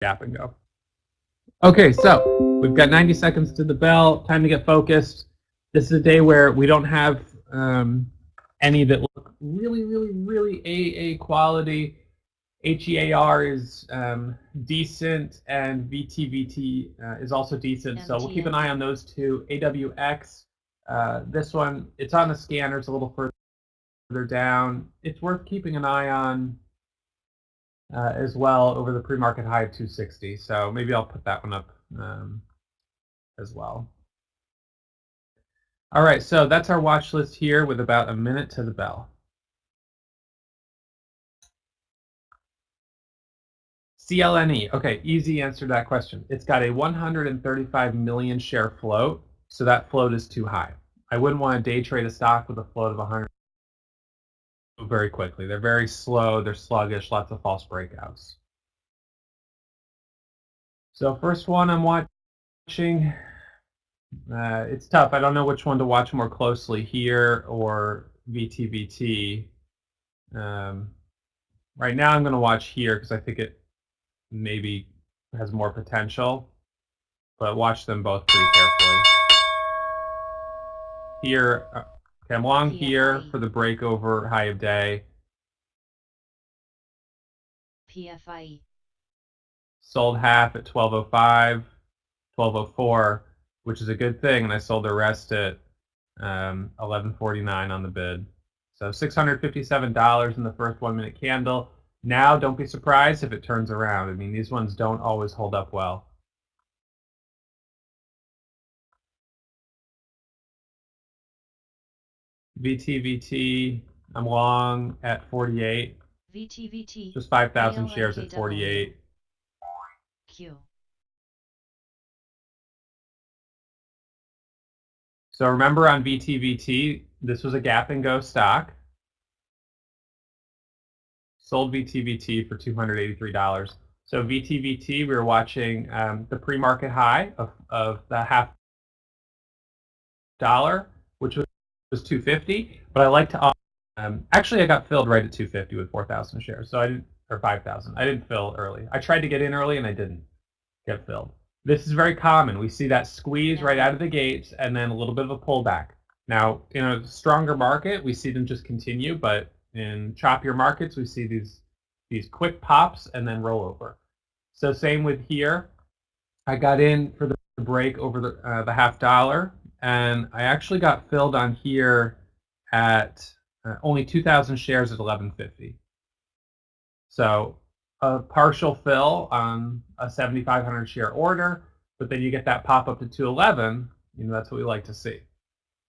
gap and go. Okay, so we've got 90 seconds to the bell. Time to get focused. This is a day where we don't have any that look really AA quality. HEAR is decent, and VTVT is also decent. So we'll keep an eye on those two. AWX, this one, it's on the scanner. It's a little further down. It's worth keeping an eye on as well over the pre-market high of 260. So maybe I'll put that one up as well. All right, so that's our watch list here with about a minute to the bell. CLNE, okay, easy answer to that question. It's got a 135 million share float, so that float is too high. I wouldn't want to day trade a stock with a float of 100 very quickly. They're very slow, they're sluggish, lots of false breakouts. So first one I'm watching, it's tough. I don't know which one to watch more closely here or VTVT. Right now I'm going to watch here because I think it maybe has more potential, but watch them both pretty carefully. Here, okay, I'm long here for the breakover high of day. PFIE. Sold half at 1205, 1204, which is a good thing, and I sold the rest at 1149 on the bid. So $657 in the first 1 minute candle. Now, don't be surprised if it turns around. I mean, these ones don't always hold up well. VTVT, I'm long at 48. VTVT. Just 5,000 shares at 48. Q. So remember on VTVT, this was a gap and go stock. Sold VTVT for $283. So VTVT, we were watching the pre-market high of the $0.50, which was 250. But I like to actually I got filled right at 250 with 4,000 shares. So I didn't, or 5,000. I didn't fill early. I tried to get in early and I didn't get filled. This is very common. We see that squeeze right out of the gates and then a little bit of a pullback. Now, in a stronger market, we see them just continue, but in choppier markets, we see these quick pops and then roll over. So same with here. I got in for the break over the $0.50, and I actually got filled on here at only 2,000 shares at 1150. So a partial fill on a 7,500 share order, but then you get that pop up to 211. You know, that's what we like to see.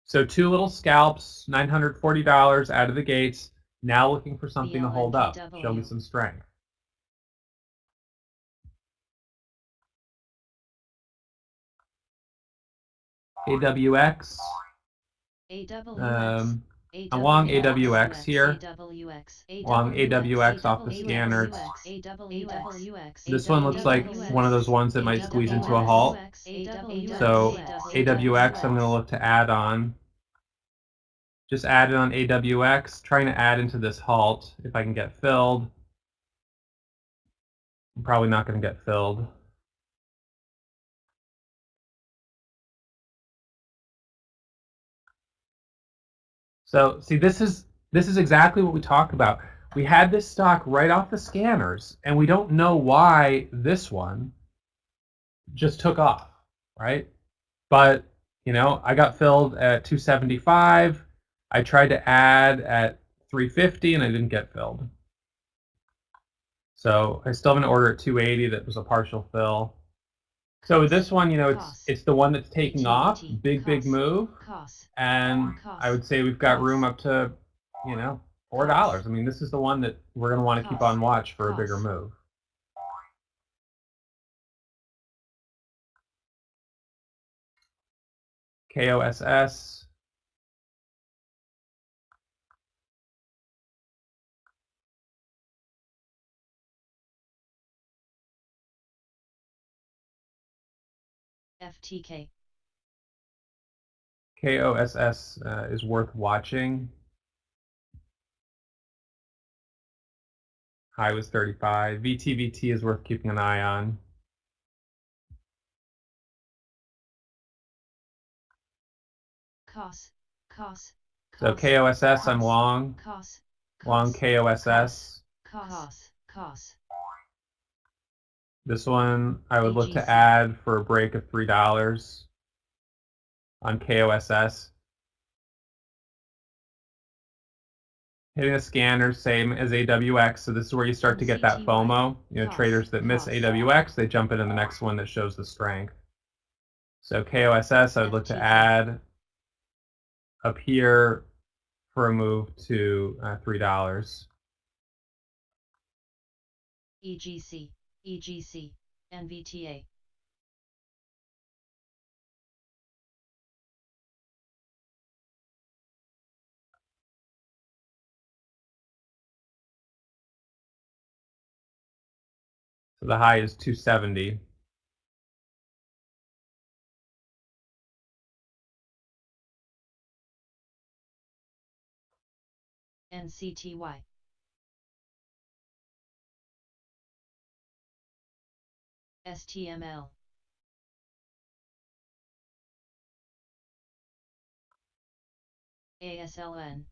So two little scalps, $940 out of the gates. Now looking for something to hold up. Show me some strength. AWX. I'm long AWX here. Long AWX off the scanners. This one looks like one of those ones that might squeeze into a halt. So AWX, I'm going to look to add on. Just added on AWX, trying to add into this halt if I can get filled. I'm probably not going to get filled. So see, this is exactly what we talk about. We had this stock right off the scanners, and we don't know why this one just took off, right? But, you know, I got filled at 275. I tried to add at 350, and I didn't get filled. So I still have an order at 280 that was a partial fill. So with this one, you know, it's the one that's taking off, big move, and I would say we've got room up to, you know, $4. I mean, this is the one that we're going to want to keep on watch for a bigger move. KOSS. FTK. KOSS is worth watching. High was 35. VTVT is worth keeping an eye on. COS. So KOSS, I'm long. Long KOSS. COS. This one I would look AGC. to add for a break of $3 on KOSS. Hitting a scanner, same as AWX, so this is where you start to get that FOMO. You know, traders that miss AWX, they jump into the next one that shows the strength. So KOSS, I would look to add up here for a move to $3. EGC, NVTA. So the high is 270. NCTY. STML. ASLN.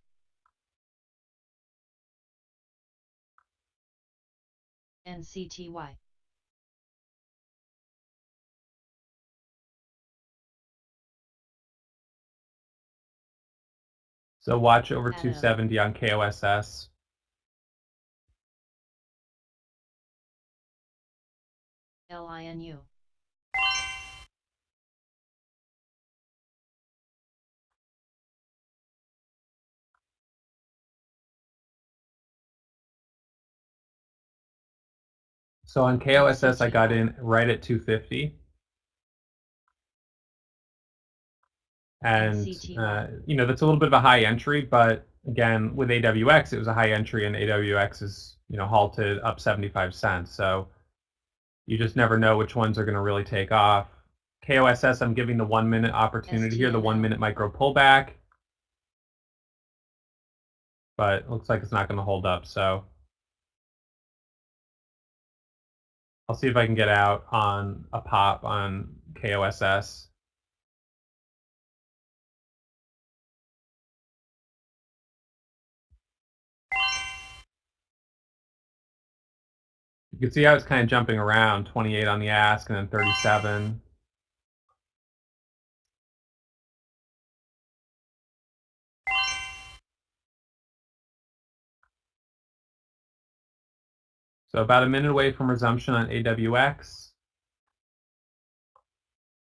NCTY. So watch over 270 on KOSS. LINU. So on KOSS, I got in right at 250. And, you know, that's a little bit of a high entry, but again, with AWX, it was a high entry, and AWX is, you know, halted up 75 cents. So you just never know which ones are going to really take off. KOSS, I'm giving the 1 minute opportunity here, the 1 minute micro pullback. But it looks like it's not going to hold up, so I'll see if I can get out on a pop on KOSS. You can see how it's kind of jumping around, 28 on the ask and then 37. So about a minute away from resumption on AWX.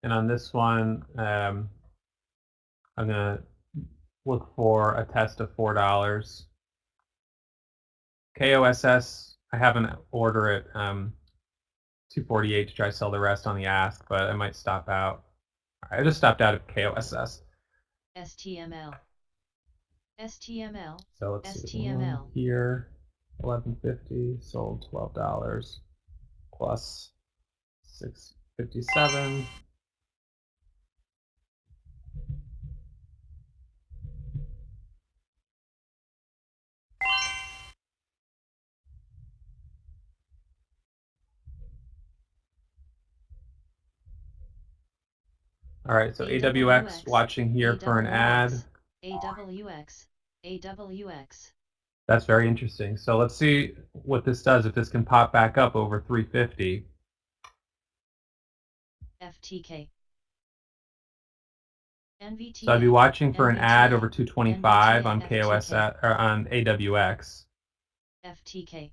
And on this one, I'm going to look for a test of $4. KOSS, I have an order at 248 to try to sell the rest on the ask, but I might stop out. I just stopped out of KOSS. STML. So let's see. Here, 1150, sold $12 plus 657. All right, so AWX watching here for an ad. AWX. That's very interesting. So let's see what this does, if this can pop back up over 350. FTK. NVTA. So I'd be watching for an ad over 225 on KOSS or on AWX. FTK.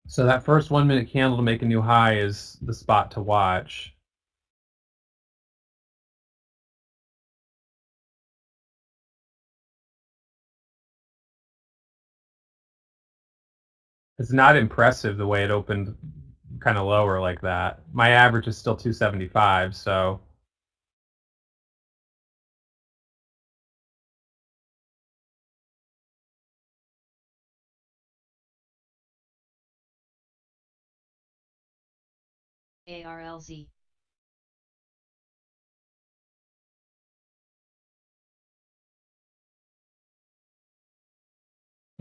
So that first 1 minute candle to make a new high is the spot to watch. It's not impressive the way it opened kind of lower like that. My average is still 275, so ARLZ.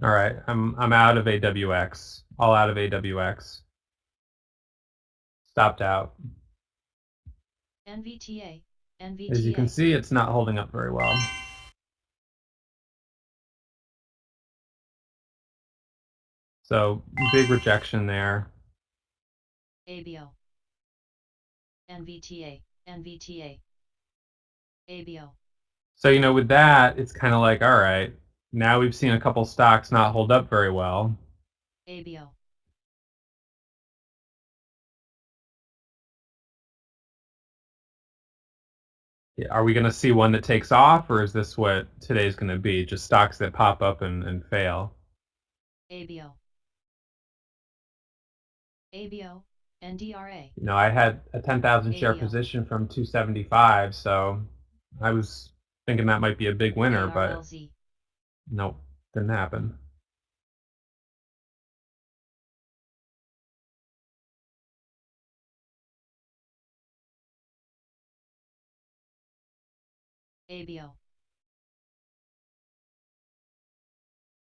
All right, I'm out of AWX. All out of AWX. Stopped out. NVTA. As you can NVTA. see, it's not holding up very well. So big rejection there. ABO. NVTA. NVTA. ABO. So, you know, with that, it's kind of like, all right, now we've seen a couple stocks not hold up very well. ABO. Are we going to see one that takes off, or is this what today's going to be? Just stocks that pop up and fail? ABO. ABO. NDRA. You know, I had a 10,000 share ABO. position from 275, so I was thinking that might be a big winner, but ARLZ. nope, didn't happen. ABO.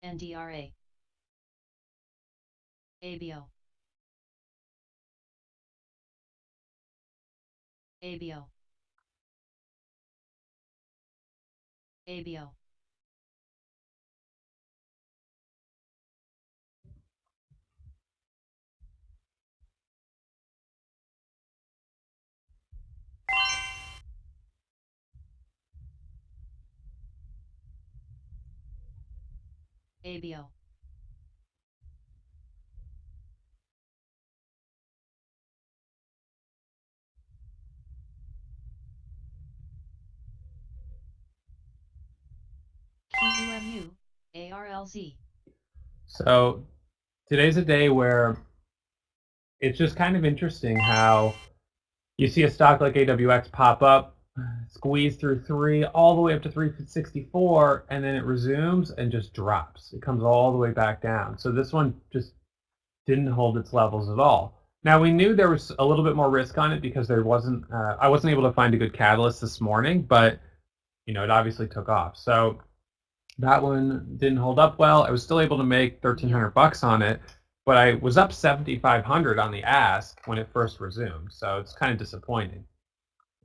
NDRA. ABO. ABO. ABO. ABO. QUMU. ARLZ. So today's a day where it's just kind of interesting how you see a stock like AWX pop up, squeeze through 3 all the way up to 364, and then it resumes and just drops. It comes all the way back down. So this one just didn't hold its levels at all. Now we knew there was a little bit more risk on it because there wasn't. I wasn't able to find a good catalyst this morning, but you know it obviously took off. So that one didn't hold up well. I was still able to make $1,300 on it, but I was up 7,500 on the ask when it first resumed. So it's kind of disappointing.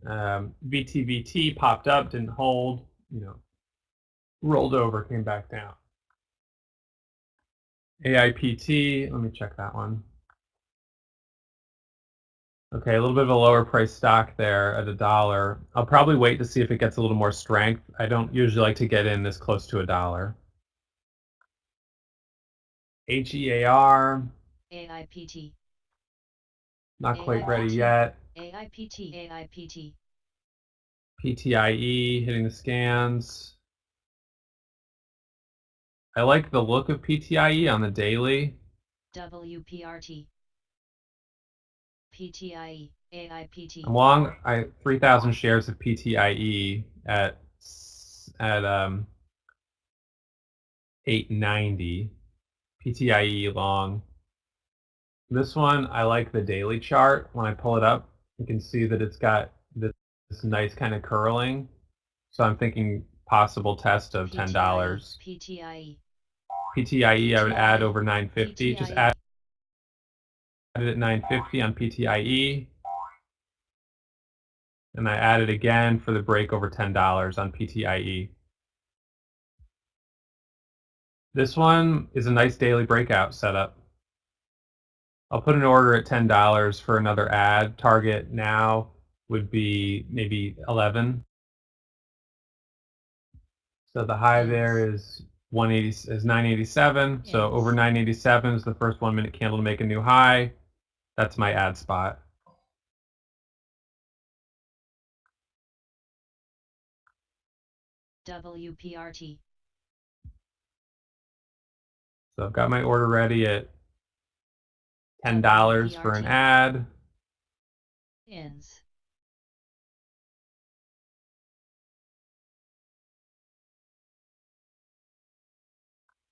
VTVT popped up, didn't hold. You know, rolled over, came back down. AIPT. Let me check that one. Okay, a little bit of a lower price stock there at $1. I'll probably wait to see if it gets a little more strength. I don't usually like to get in this close to $1. HEAR. AIPT. Not quite ready yet. AIPT. AIPT. PTIE hitting the scans. I like the look of PTIE on the daily. WPRT. PTIE. AIPT. I'm long 3,000 shares of PTIE at 890. PTIE long. This one, I like the daily chart. When I pull it up, you can see that it's got this nice kind of curling. So I'm thinking possible test of $10. PTIE. PTIE I would add over 950. Just add it at 950 on PTIE. And I added again for the break over $10 on PTIE. This one is a nice daily breakout setup. I'll put an order at $10 for another ad. Target now would be maybe 11. So the high there is 987. So over 987 is the first 1 minute candle to make a new high. That's my ad spot. WPRT. So I've got my order ready at $10 for an ad. INS.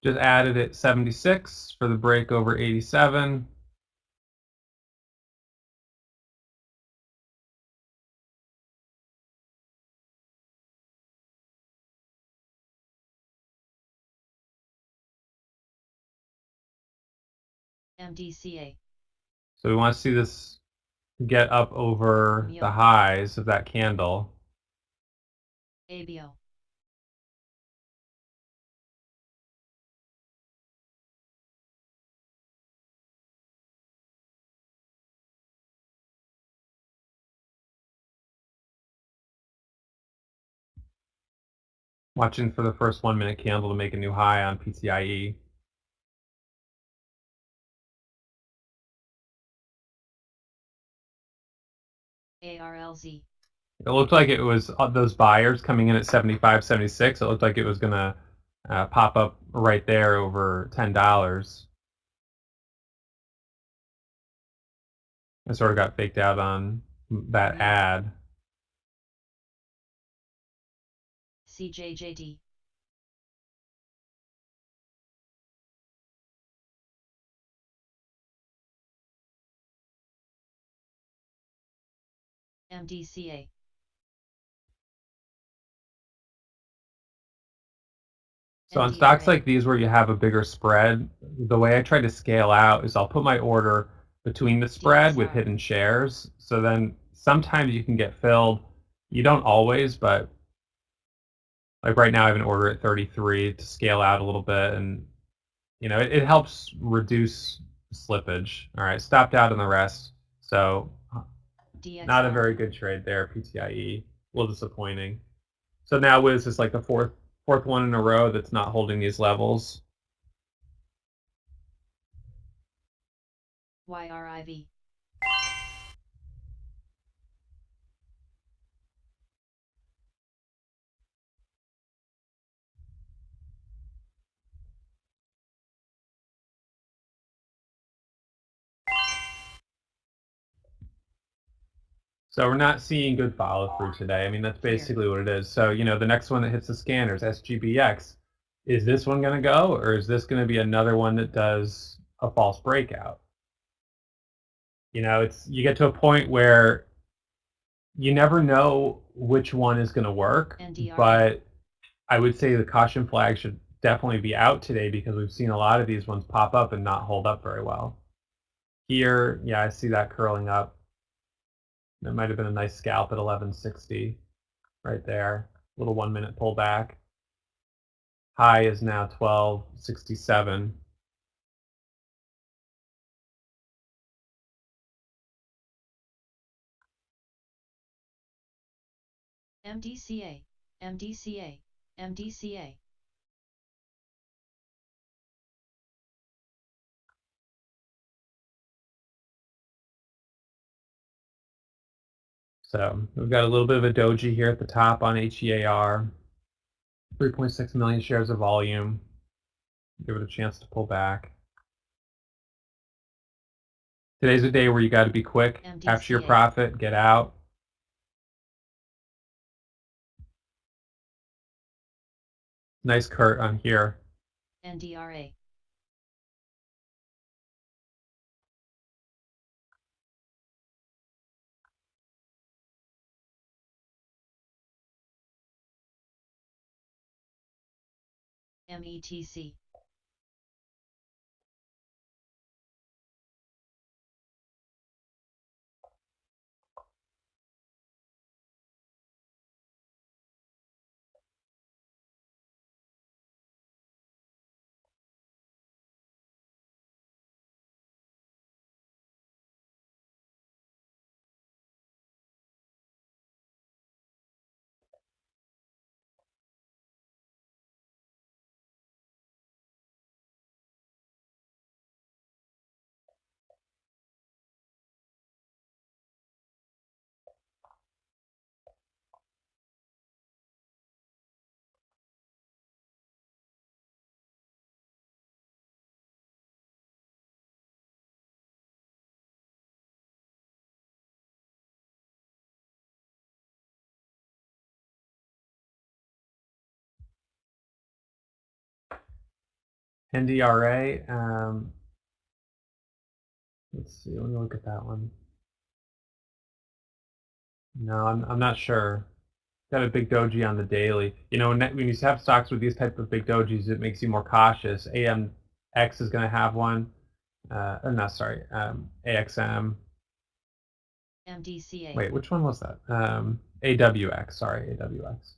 Just added at 76 for the break over 87. MDCA. So we want to see this get up over the highs of that candle. ABO. Watching for the first 1 minute candle to make a new high on PTIE. ARLZ. It looked like it was those buyers coming in at 75, 76. It looked like it was going to pop up right there over $10. It sort of got faked out on that ad. CJJD. MDCA. So on stocks like these where you have a bigger spread, the way I try to scale out is I'll put my order between the spread with hidden shares. So then sometimes you can get filled. You don't always, but like right now I have an order at 33 to scale out a little bit, and you know it helps reduce slippage. All right, stopped out on the rest. So not a very good trade there, PTIE. A little disappointing. So now Wiz is like the fourth one in a row that's not holding these levels. YRIV. So we're not seeing good follow through today. I mean, that's basically what it is. So, you know, the next one that hits the scanners, SGBX, is this one going to go, or is this going to be another one that does a false breakout? You know, you get to a point where you never know which one is going to work, but I would say the caution flag should definitely be out today because we've seen a lot of these ones pop up and not hold up very well. Here, yeah, I see that curling up. That might have been a nice scalp at 1160 right there. Little 1 minute pullback. High is now 1267. MDCA, MDCA, MDCA. So we've got a little bit of a doji here at the top on HEAR. 3.6 million shares of volume. Give it a chance to pull back. Today's a day where you got to be quick. MDCA. Capture your profit, get out. Nice Kurt on here. NDRA. METC. NDRA. Let's see. Let me look at that one. No, I'm not sure. Got a big doji on the daily. You know, when you have stocks with these type of big dojis, it makes you more cautious. AMX is going to have one. no, sorry, AXM. MDCA. Wait, which one was that? AWX, sorry, AWX.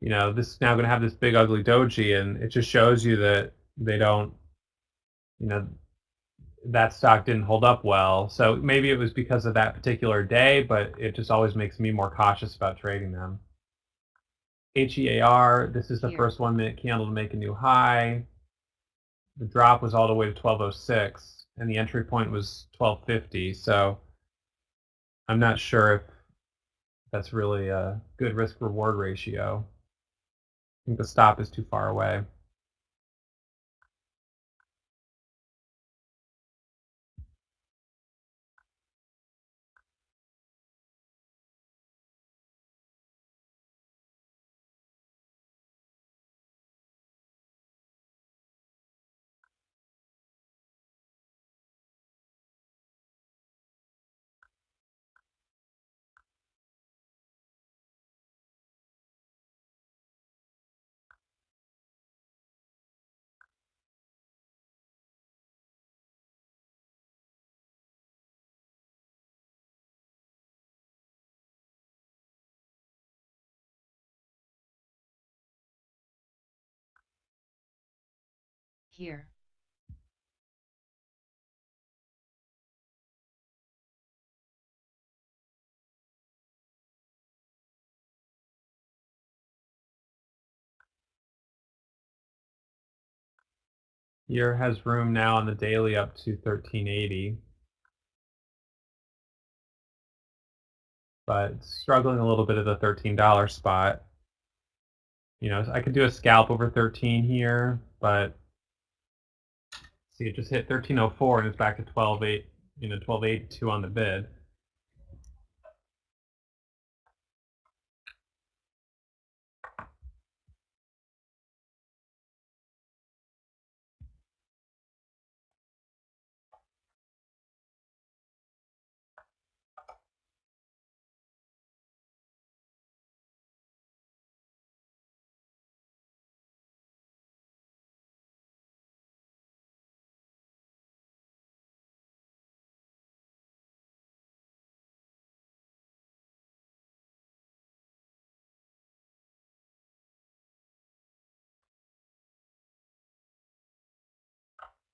You know, this is now going to have this big ugly doji, and it just shows you that they don't, you know, that stock didn't hold up well. So maybe it was because of that particular day, but it just always makes me more cautious about trading them. HEAR, this is the Here. first 1 minute candle to make a new high. The drop was all the way to 1206, and the entry point was 1250. So I'm not sure if that's really a good risk reward ratio. I think the stop is too far away. Here. Here has room now on the daily up to 1380. But it's struggling a little bit at the $13 spot. You know, I could do a scalp over 13 here, but see, it just hit 1304 and it's back to 12.8, you know, 12.82 on the bid.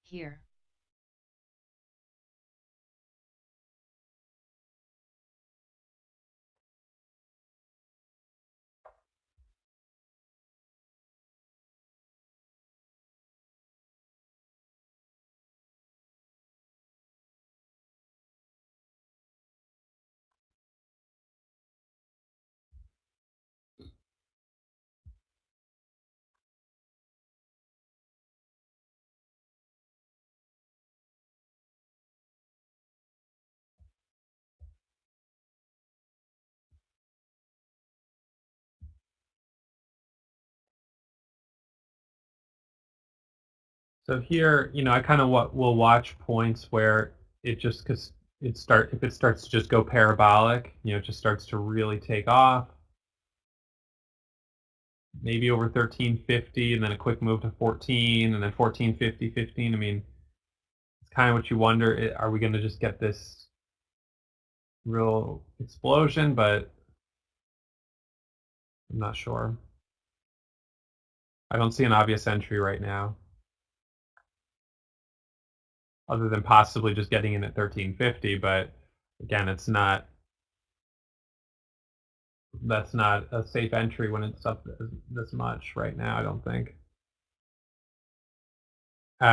Here. So here, you know, I kind of will watch points where it just, because if it starts to just go parabolic, you know, it just starts to really take off. Maybe over 1350 and then a quick move to 14 and then 1450, 15. I mean, it's kind of what you wonder, are we going to just get this real explosion? But I'm not sure. I don't see an obvious entry right now, other than possibly just getting in at 1350, but again, that's not a safe entry when it's up this much right now, I don't think.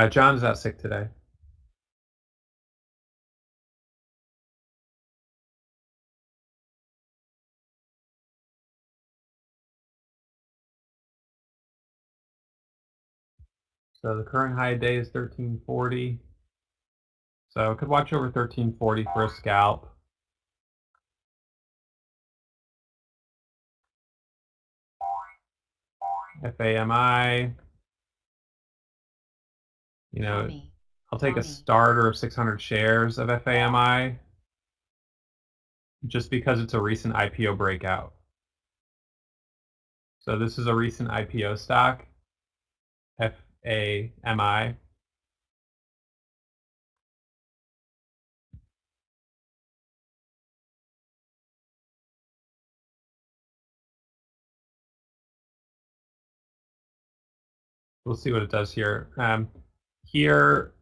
John's out sick today. So the current high day is 1340. So could watch over 1340 for a scalp. FAMI. You know, Tommy. I'll take a Tommy. starter of 600 shares of FAMI just because it's a recent IPO breakout. So this is a recent IPO stock. AMI. We'll see what it does here. Here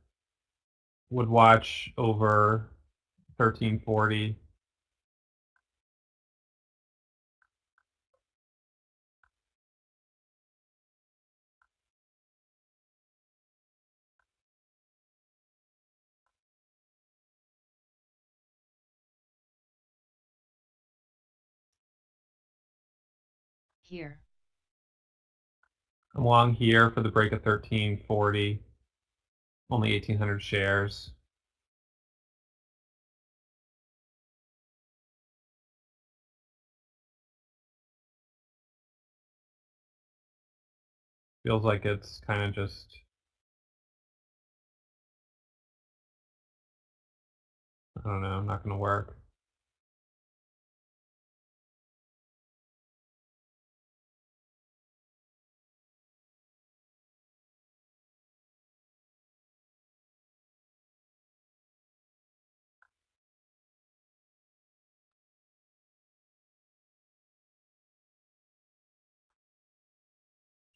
would watch over 1340. Here. Along here for the break of 1340. Only 1,800 shares. Feels like it's kind of just I don't know, not going to work.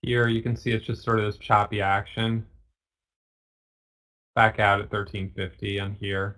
Here you can see it's just sort of this choppy action. Back out at 1350 on here.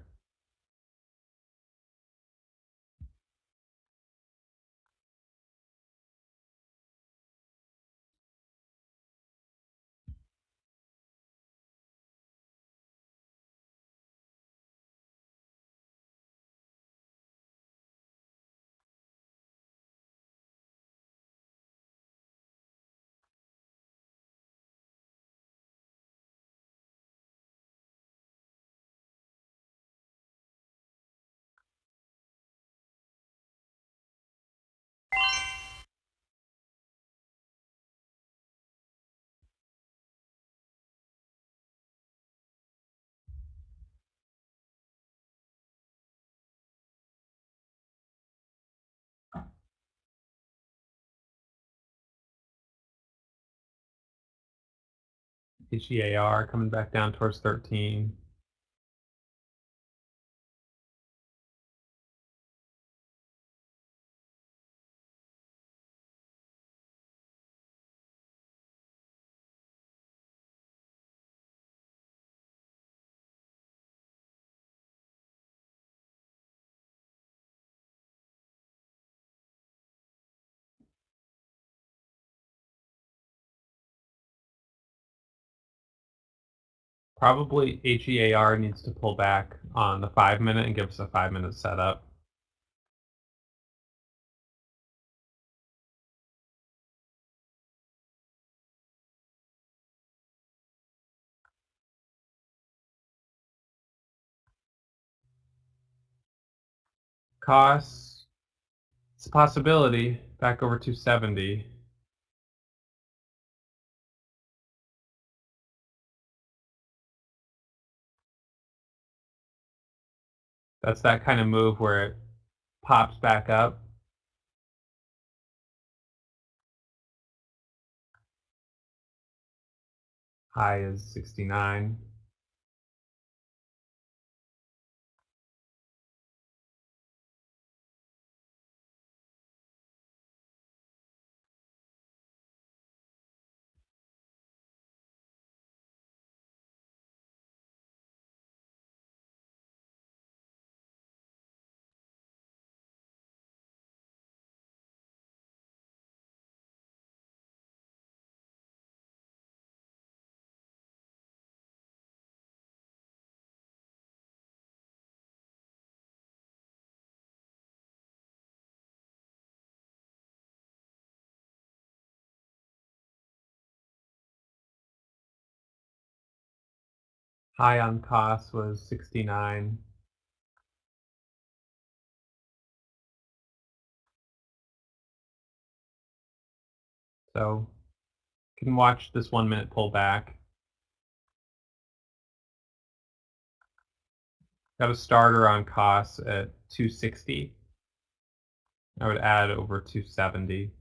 HEAR coming back down towards 13. Probably HEAR needs to pull back on the 5-minute and give us a 5-minute setup. Costs, it's a possibility, back over 270. That's that kind of move where it pops back up. High is 69. High on costs was 69. So you can watch this 1-minute pullback. Got a starter on costs at 260. I would add over 270.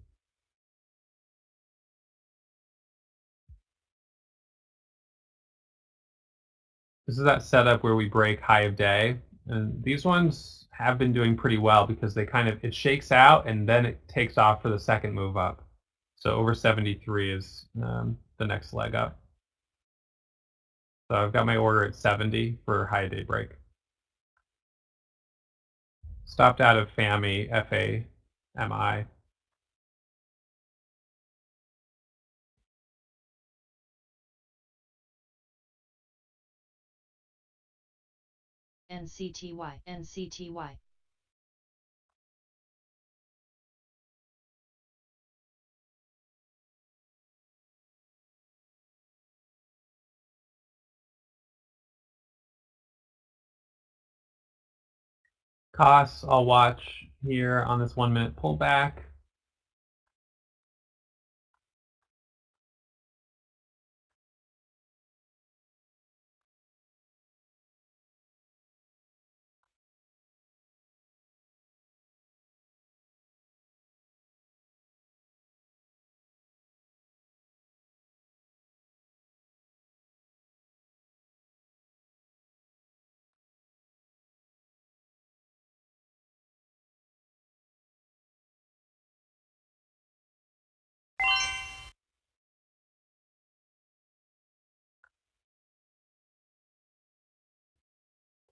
This is that setup where we break high of day, and these ones have been doing pretty well because they kind of it shakes out and then it takes off for the second move up. So over 73 is the next leg up. So I've got my order at 70 for high day break. Stopped out of FAMI, FAMI. NCTY, NCTY. Costs, I'll watch here on this 1 minute pullback.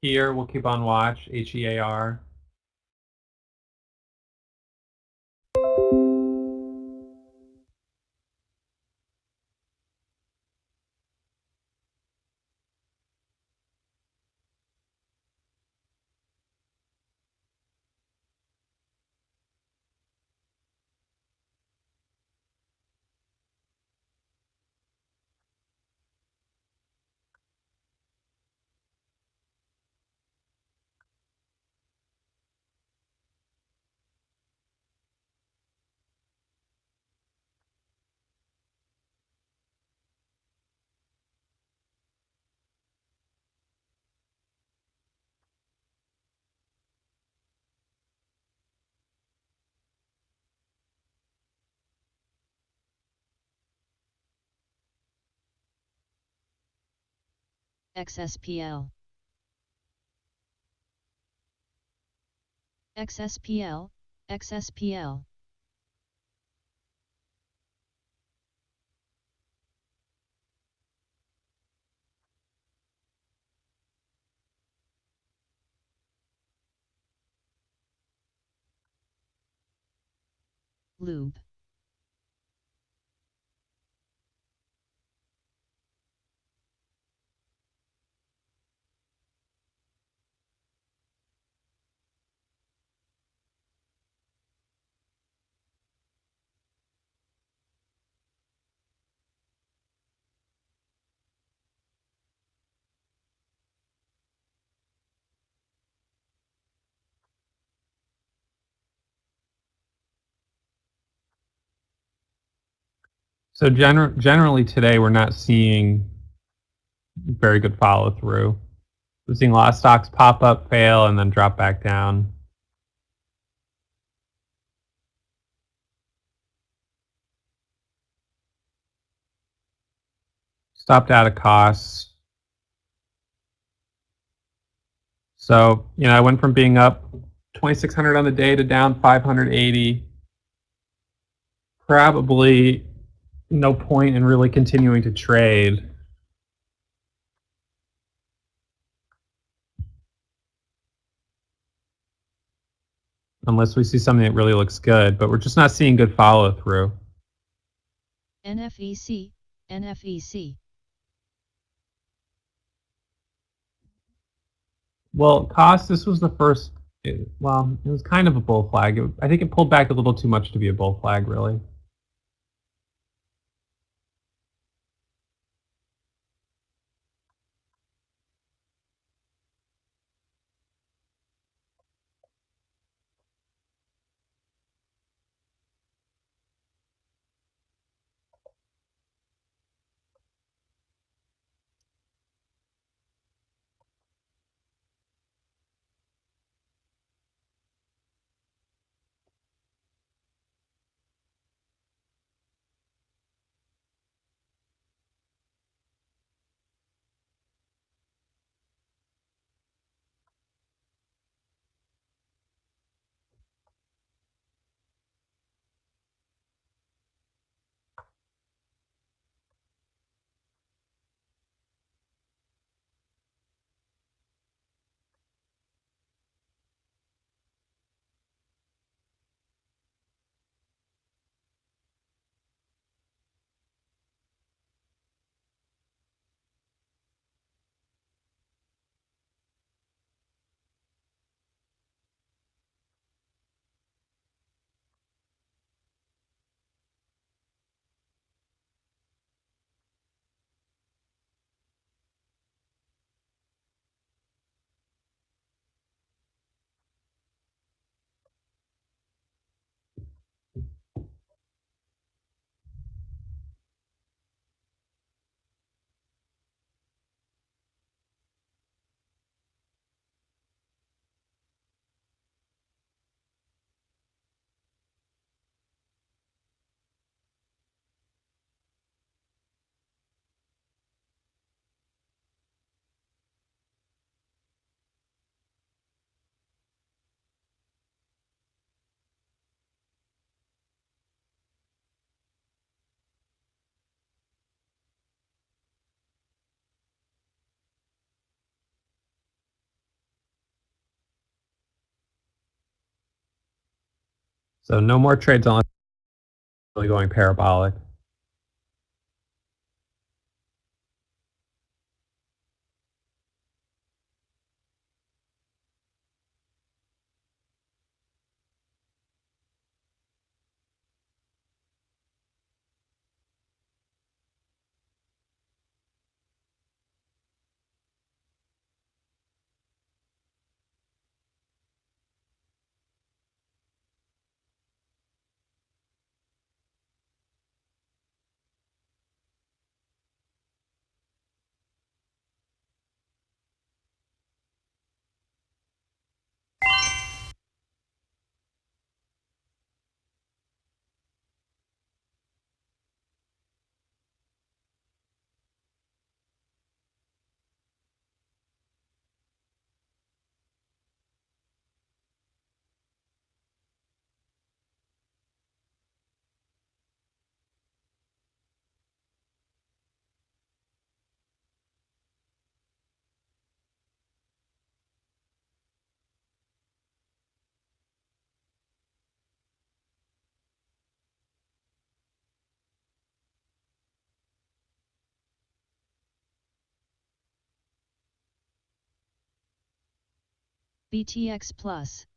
Here, we'll keep on watch, HEAR. XSPL. XSPL, XSPL. Lube. So generally today, we're not seeing very good follow through. We're seeing a lot of stocks pop up, fail, and then drop back down. Stopped out of costs. So, I went from being up 2,600 on the day to down 580. Probably no point in really continuing to trade. Unless we see something that really looks good, but we're just not seeing good follow through. NFEC, NFEC. Well, cost, this was the first, well, it was kind of a bull flag. I think it pulled back a little too much to be a bull flag, really. So no more trades on really going parabolic. BTX Plus.